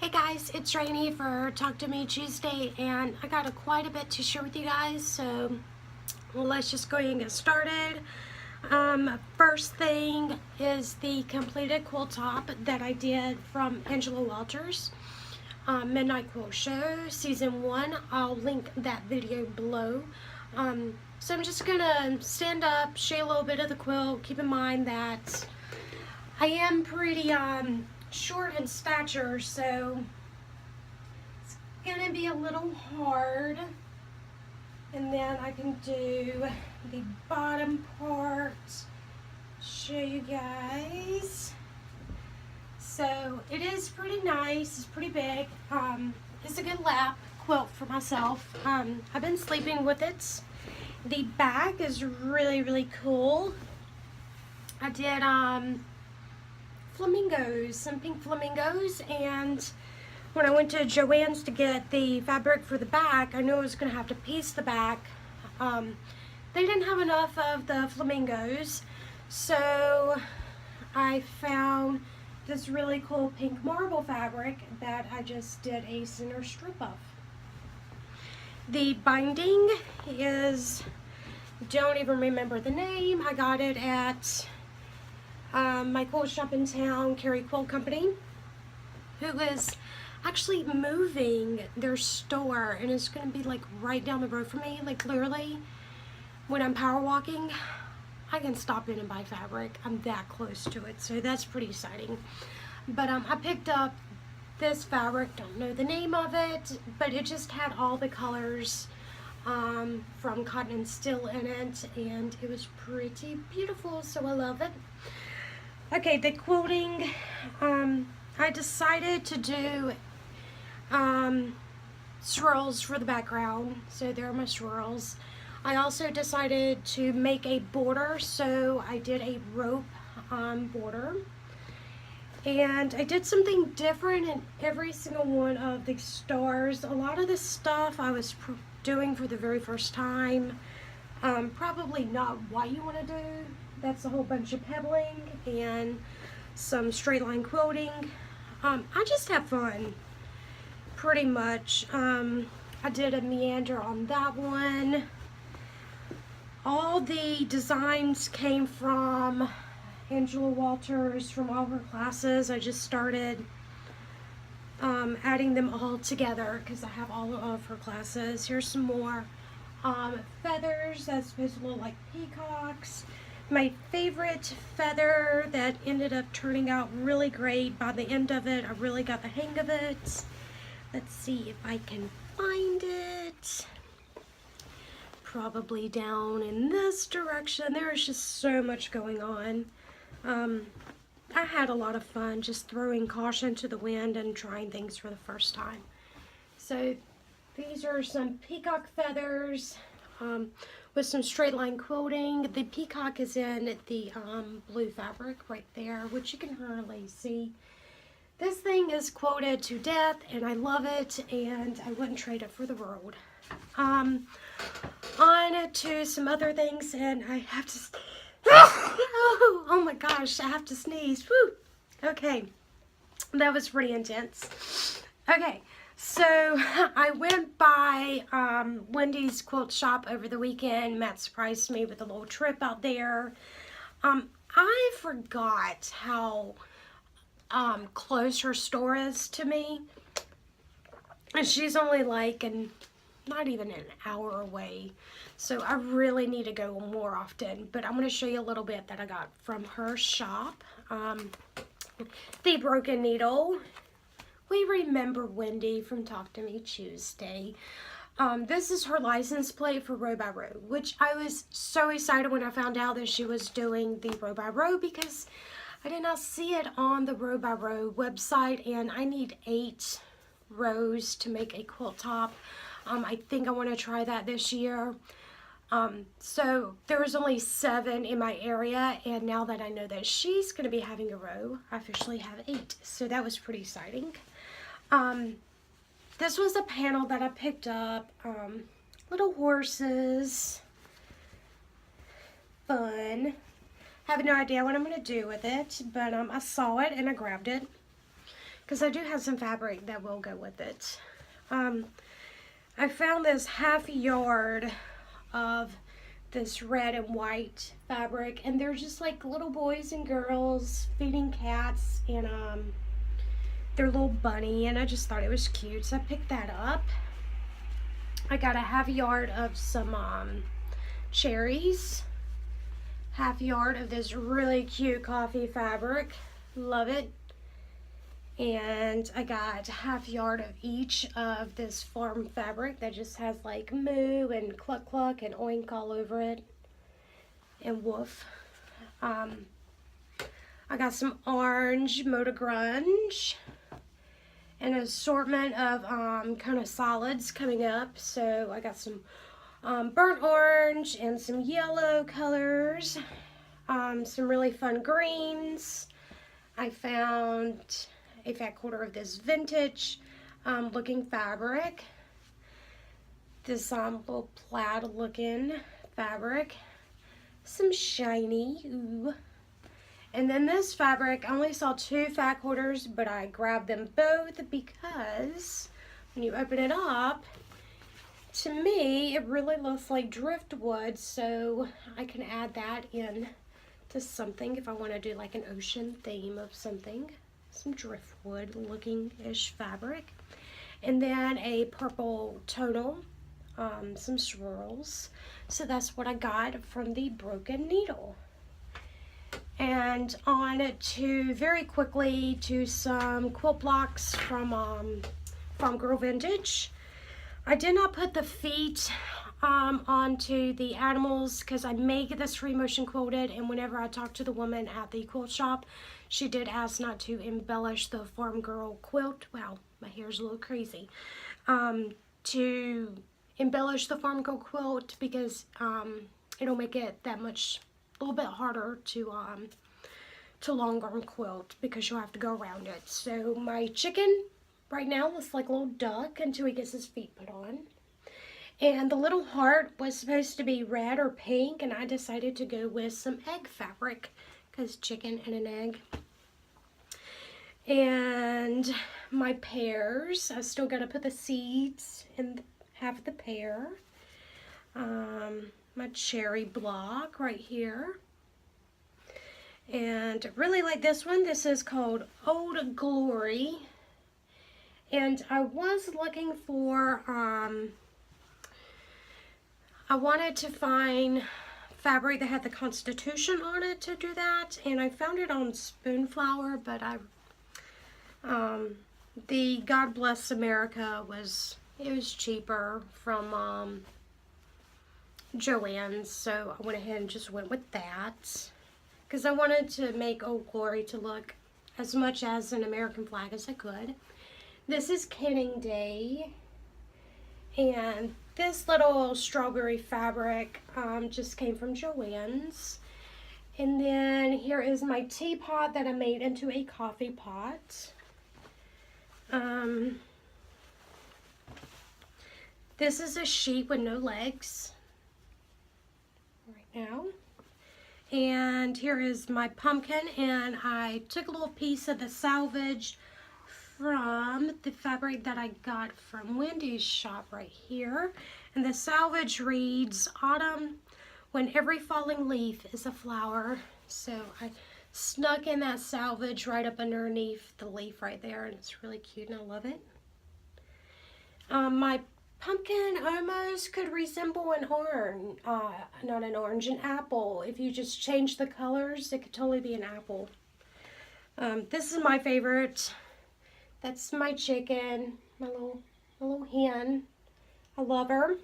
Hey guys, it's Rainy for Talk to Me Tuesday, and I got quite a bit to share with you guys, so let's just go ahead and get started. First thing is the completed quilt top that I did from Angela Walters, Midnight Quilt Show, Season 1. I'll link that video below. So I'm just gonna stand up, show you a little bit of the quilt. Keep in mind that I am pretty short in stature, so it's gonna be a little hard. And then I can do the bottom part, show you guys. So it is pretty nice, it's pretty big. It's a good lap quilt for myself. I've been sleeping with it. The back is really cool. I did flamingos, some pink flamingos, and when I went to Joann's to get the fabric for the back, I knew I was going to have to piece the back. They didn't have enough of the flamingos, so I found this really cool pink marble fabric that I just did a center strip of. The binding is, don't even remember the name. I got it at my quilt shop in town, Carrie Quilt Company, who is actually moving their store, and it's going to be like right down the road from me. Like literally, when I'm power walking, I can stop in and buy fabric. I'm that close to it, so that's pretty exciting. But I picked up this fabric, don't know the name of it, but it just had all the colors from cotton and steel in it, and it was pretty beautiful, so I love it. Okay, the quilting, I decided to do swirls for the background, so there are my swirls. I also decided to make a border, so I did a rope border. And I did something different in every single one of the stars. A lot of this stuff I was doing for the very first time. Probably not what you want to do. That's a whole bunch of pebbling and some straight line quilting. I just have fun, pretty much. I did a meander on that one. All the designs came from Angela Walters from all her classes. I just started adding them all together because I have all of her classes. Here's some more feathers that's supposed to look like peacocks. My favorite feather that ended up turning out really great. By the end of it, I really got the hang of it. Let's see if I can find it. Probably down in this direction. There is just so much going on. I had a lot of fun just throwing caution to the wind and trying things for the first time. So these are some peacock feathers with some straight line quilting. The peacock is in the blue fabric right there, which you can hardly see. This thing is quilted to death, and I love it, and I wouldn't trade it for the world. On to some other things, and I have to... Oh my gosh, I have to sneeze. Woo. Okay, that was pretty intense. Okay, so I went by Wendy's quilt shop over the weekend. Matt surprised me with a little trip out there. I forgot how close her store is to me, and she's only like not even an hour away, so I really need to go more often. But I'm going to show you a little bit that I got from her shop. The broken needle. We remember Wendy from Talk to Me Tuesday. This is her license plate for Row by Row, which I was so excited when I found out that she was doing the Row by Row, because I did not see it on the Row by Row website, and I need 8 rows to make a quilt top. I think I want to try that this year. So there was only 7 in my area, and now that I know that she's going to be having a row, I officially have 8. So that was pretty exciting. This was a panel that I picked up. Little horses. Fun. Have no idea what I'm going to do with it, but I saw it and I grabbed it. because I do have some fabric that will go with it. I found this half yard of this red and white fabric, and they're just like little boys and girls feeding cats and their little bunny, and I just thought it was cute, so I picked that up. I got a half yard of some cherries, half yard of this really cute coffee fabric, love it. And I got half yard of each of this farm fabric that just has like moo and cluck cluck and oink all over it, and woof. I got some orange Moda Grunge, and an assortment of kind of solids coming up. So I got some burnt orange and some yellow colors, some really fun greens. I found a fat quarter of this vintage looking fabric, this little plaid looking fabric, some shiny, ooh. And then this fabric, I only saw 2 fat quarters, but I grabbed them both because when you open it up, to me it really looks like driftwood, so I can add that in to something if I want to do like an ocean theme of something. Some driftwood looking ish fabric, and then a purple tonal, some swirls. So that's what I got from the Broken Needle. And on to very quickly to some quilt blocks from Girl Vintage. I did not put the feet onto the animals because I make this free motion quilted, and whenever I talked to the woman at the quilt shop, she did ask not to embellish the Farm Girl quilt. Wow, my hair's a little crazy. To embellish the Farm Girl quilt because it'll make it that much, a little bit harder to long arm quilt because you'll have to go around it. So my chicken right now looks like a little duck until he gets his feet put on. And the little heart was supposed to be red or pink, and I decided to go with some egg fabric because chicken and an egg. And my pears, I still got to put the seeds in half of the pear. My cherry block right here. And I really like this one. This is called Old Glory. And I was looking for, I wanted to find fabric that had the Constitution on it to do that, and I found it on Spoonflower, but the God Bless America was cheaper from Joann's, so I went ahead and just went with that because I wanted to make Old Glory to look as much as an American flag as I could. This is Canning Day, and this little strawberry fabric just came from Joann's. And then here is my teapot that I made into a coffee pot. This is a sheep with no legs right now. And here is my pumpkin, and I took a little piece of the salvage from the fabric that I got from Wendy's shop right here. And the salvage reads, "Autumn, when every falling leaf is a flower." So I snuck in that salvage right up underneath the leaf right there, and it's really cute and I love it. My pumpkin almost could resemble an orange, not an orange, an apple. If you just change the colors, it could totally be an apple. This is my favorite. That's my chicken, my little hen. I love her.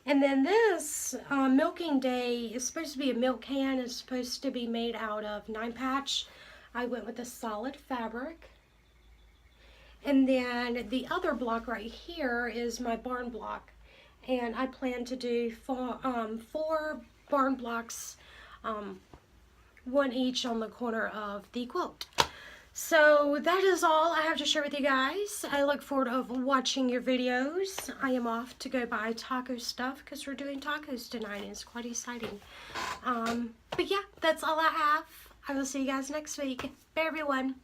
And then this Milking Day is supposed to be a milk can. It's supposed to be made out of 9-patch. I went with a solid fabric. And then the other block right here is my barn block. And I plan to do 4 barn blocks, 1 each on the corner of the quilt. So that is all I have to share with you guys. I look forward to watching your videos. I am off to go buy taco stuff because we're doing tacos tonight and it's quite exciting. But yeah, that's all I have. I will see you guys next week. Bye everyone.